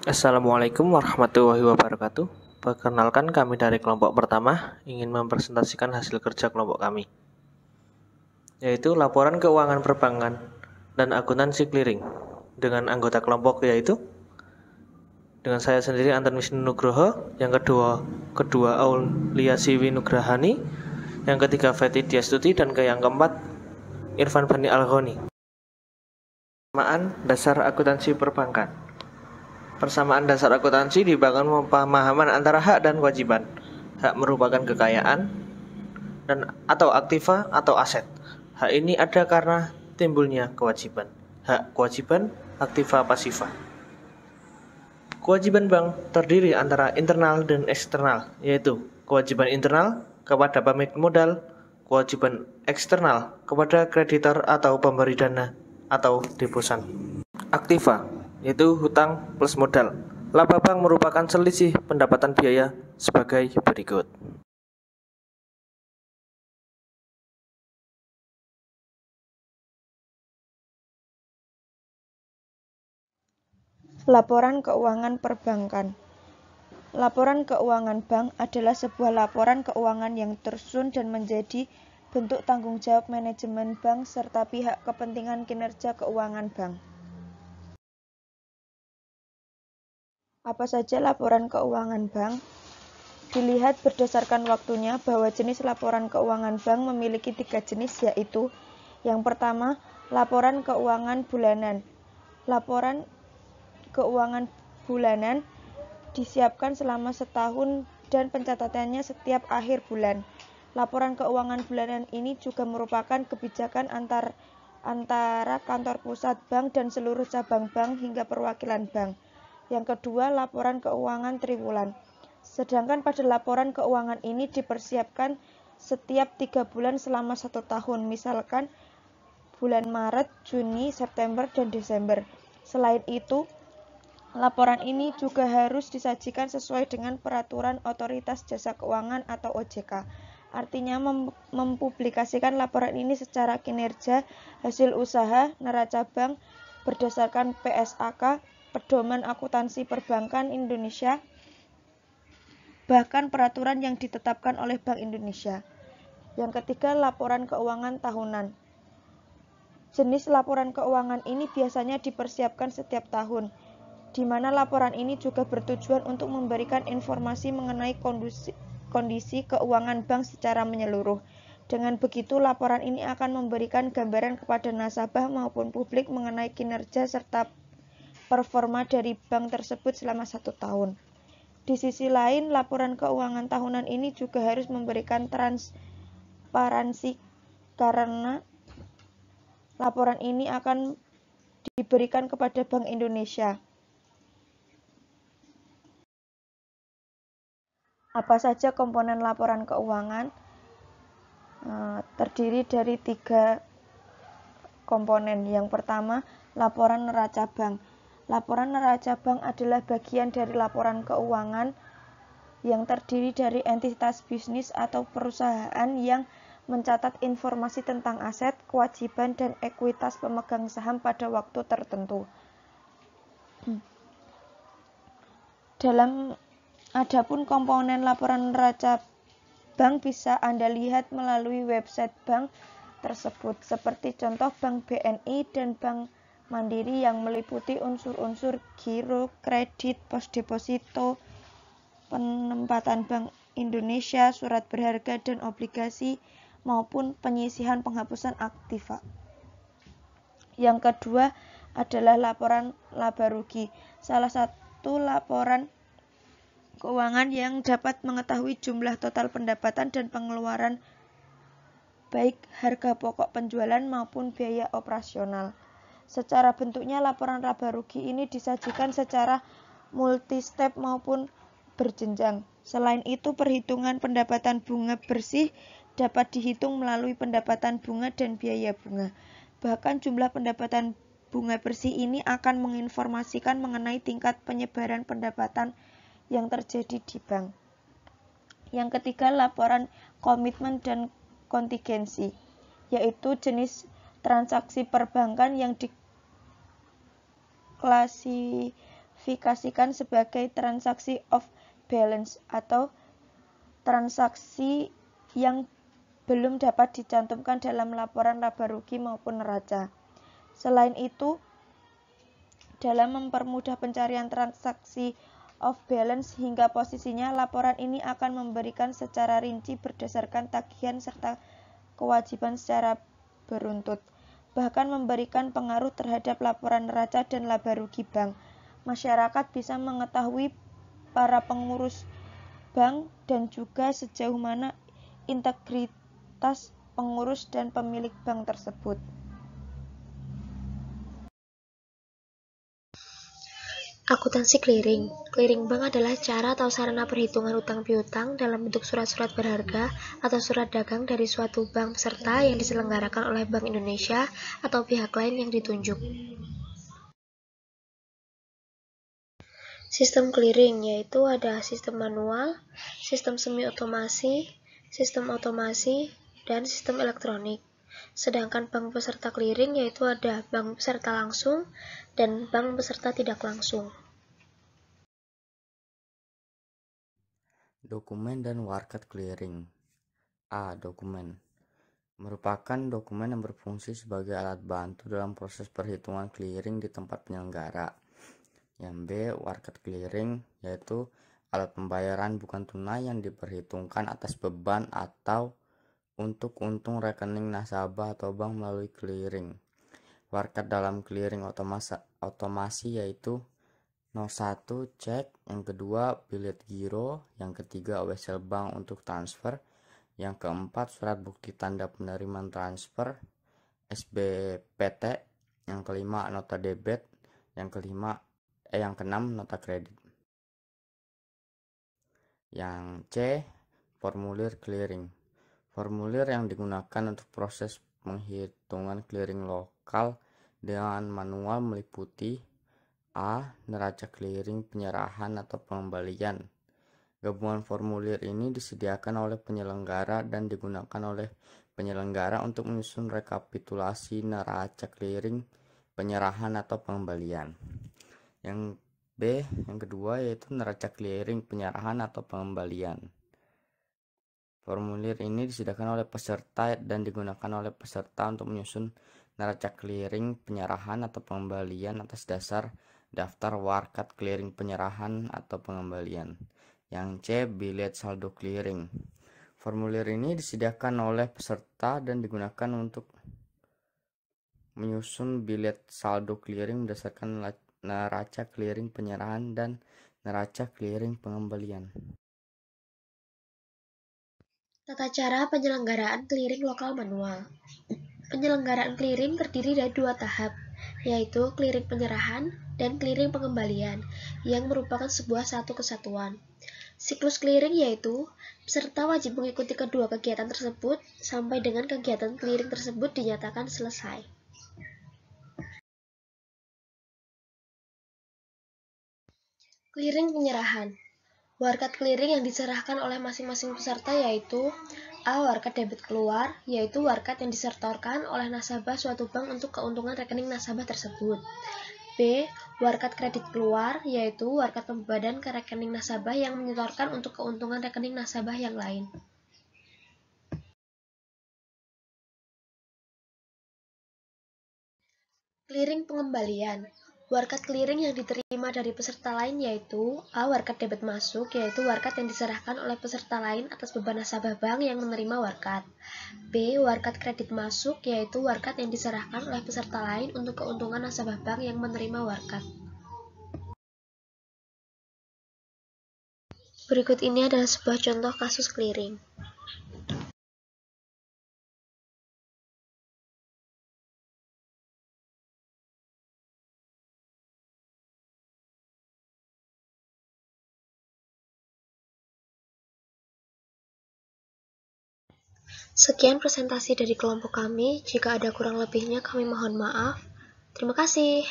Assalamualaikum warahmatullahi wabarakatuh. Perkenalkan, kami dari kelompok pertama ingin mempresentasikan hasil kerja kelompok kami, yaitu laporan keuangan perbankan dan akuntansi clearing dengan anggota kelompok yaitu dengan saya sendiri Anton Wisnu Nugroho, yang kedua Aulia Siwi Nugrahani, yang ketiga Feti Diastuti, dan yang keempat Irfan Bani Alghoni. Persamaan dasar akuntansi perbankan. Persamaan dasar akuntansi dibangun pemahaman antara hak dan kewajiban. Hak merupakan kekayaan dan atau aktiva atau aset. Hak ini ada karena timbulnya kewajiban. Hak kewajiban aktiva pasiva. Kewajiban bank terdiri antara internal dan eksternal, yaitu kewajiban internal kepada pemilik modal, kewajiban eksternal kepada kreditor atau pemberi dana atau deposan. Aktiva, yaitu hutang plus modal. Laba bank merupakan selisih pendapatan biaya sebagai berikut. Laporan keuangan perbankan. Laporan keuangan bank adalah sebuah laporan keuangan yang tersusun dan menjadi bentuk tanggung jawab manajemen bank serta pihak kepentingan kinerja keuangan bank. Apa saja laporan keuangan bank? Dilihat berdasarkan waktunya bahwa jenis laporan keuangan bank memiliki 3 jenis, yaitu yang pertama, laporan keuangan bulanan. Laporan keuangan bulanan disiapkan selama setahun dan pencatatannya setiap akhir bulan. Laporan keuangan bulanan ini juga merupakan kebijakan antara kantor pusat bank dan seluruh cabang bank hingga perwakilan bank. Yang kedua, laporan keuangan triwulan. Sedangkan pada laporan keuangan ini dipersiapkan setiap 3 bulan selama 1 tahun, misalkan bulan Maret, Juni, September, dan Desember. Selain itu, laporan ini juga harus disajikan sesuai dengan peraturan Otoritas Jasa Keuangan atau OJK. Artinya mempublikasikan laporan ini secara kinerja, hasil usaha, neraca bank berdasarkan PSAK, Pedoman Akuntansi Perbankan Indonesia, bahkan peraturan yang ditetapkan oleh Bank Indonesia. Yang ketiga, laporan keuangan tahunan. Jenis laporan keuangan ini biasanya dipersiapkan setiap tahun, di mana laporan ini juga bertujuan untuk memberikan informasi mengenai kondisi keuangan bank secara menyeluruh. Dengan begitu, laporan ini akan memberikan gambaran kepada nasabah maupun publik mengenai kinerja serta performa dari bank tersebut selama 1 tahun. Di sisi lain, laporan keuangan tahunan ini juga harus memberikan transparansi karena laporan ini akan diberikan kepada Bank Indonesia. Apa saja komponen laporan keuangan? Terdiri dari 3 komponen. Yang pertama, laporan neraca bank. Laporan neraca bank adalah bagian dari laporan keuangan yang terdiri dari entitas bisnis atau perusahaan yang mencatat informasi tentang aset, kewajiban, dan ekuitas pemegang saham pada waktu tertentu. Adapun komponen laporan neraca bank bisa Anda lihat melalui website bank tersebut, seperti contoh Bank BNI dan Bank Mandiri yang meliputi unsur-unsur giro, kredit, pos deposito, penempatan Bank Indonesia, surat berharga dan obligasi, maupun penyisihan penghapusan aktiva. Yang kedua adalah laporan laba rugi. Salah satu laporan keuangan yang dapat mengetahui jumlah total pendapatan dan pengeluaran, baik harga pokok penjualan maupun biaya operasional. Secara bentuknya, laporan laba rugi ini disajikan secara multi-step maupun berjenjang. Selain itu, perhitungan pendapatan bunga bersih dapat dihitung melalui pendapatan bunga dan biaya bunga. Bahkan jumlah pendapatan bunga bersih ini akan menginformasikan mengenai tingkat penyebaran pendapatan yang terjadi di bank. Yang ketiga, laporan komitmen dan kontingensi, yaitu jenis transaksi perbankan yang diklasifikasikan diklasifikasikan sebagai transaksi off balance atau transaksi yang belum dapat dicantumkan dalam laporan laba rugi maupun neraca. Selain itu, dalam mempermudah pencarian transaksi off balance hingga posisinya, laporan ini akan memberikan secara rinci berdasarkan tagihan serta kewajiban secara beruntut, bahkan memberikan pengaruh terhadap laporan neraca dan laba rugi bank. Masyarakat bisa mengetahui para pengurus bank dan juga sejauh mana integritas pengurus dan pemilik bank tersebut. Akuntansi clearing. Clearing bank adalah cara atau sarana perhitungan utang piutang dalam bentuk surat-surat berharga atau surat dagang dari suatu bank peserta yang diselenggarakan oleh Bank Indonesia atau pihak lain yang ditunjuk. Sistem clearing yaitu ada sistem manual, sistem semi-otomasi, sistem otomasi, dan sistem elektronik. Sedangkan bank peserta clearing yaitu ada bank peserta langsung dan bank peserta tidak langsung. Dokumen dan warkat clearing. A. Dokumen merupakan dokumen yang berfungsi sebagai alat bantu dalam proses perhitungan clearing di tempat penyelenggara. Yang B. Warkat clearing yaitu alat pembayaran bukan tunai yang diperhitungkan atas beban atau untuk untung rekening nasabah atau bank melalui clearing. Warkat dalam clearing otomasi yaitu 01 cek, yang kedua bilet giro, yang ketiga wesel bank untuk transfer, yang keempat surat bukti tanda penerimaan transfer SBPT, yang kelima nota debit, yang keenam nota kredit. Yang C. Formulir clearing. Formulir yang digunakan untuk proses penghitungan clearing lokal dengan manual meliputi A. Neraca clearing penyerahan atau pengembalian. Gabungan formulir ini disediakan oleh penyelenggara dan digunakan oleh penyelenggara untuk menyusun rekapitulasi neraca clearing penyerahan atau pengembalian. Yang B. Yang kedua yaitu neraca clearing penyerahan atau pengembalian. Formulir ini disediakan oleh peserta dan digunakan oleh peserta untuk menyusun neraca clearing penyerahan atau pengembalian atas dasar daftar warkat clearing penyerahan atau pengembalian. Yang C. Bilet saldo clearing. Formulir ini disediakan oleh peserta dan digunakan untuk menyusun bilet saldo clearing berdasarkan neraca clearing penyerahan dan neraca clearing pengembalian. Tata cara penyelenggaraan clearing lokal manual. Penyelenggaraan clearing terdiri dari dua tahap, yaitu clearing penyerahan dan clearing pengembalian, yang merupakan sebuah satu kesatuan. Siklus clearing yaitu, peserta wajib mengikuti kedua kegiatan tersebut sampai dengan kegiatan clearing tersebut dinyatakan selesai. Clearing penyerahan. Warkat clearing yang diserahkan oleh masing-masing peserta yaitu A. Warkat debit keluar, yaitu warkat yang disetorkan oleh nasabah suatu bank untuk keuntungan rekening nasabah tersebut. B. Warkat kredit keluar, yaitu warkat pembebanan ke rekening nasabah yang menyetorkan untuk keuntungan rekening nasabah yang lain. Clearing pengembalian. Warkat clearing yang diterima dari peserta lain yaitu A. Warkat debit masuk, yaitu warkat yang diserahkan oleh peserta lain atas beban nasabah bank yang menerima warkat. B. Warkat kredit masuk, yaitu warkat yang diserahkan oleh peserta lain untuk keuntungan nasabah bank yang menerima warkat. Berikut ini adalah sebuah contoh kasus clearing. Sekian presentasi dari kelompok kami. Jika ada kurang lebihnya, kami mohon maaf. Terima kasih.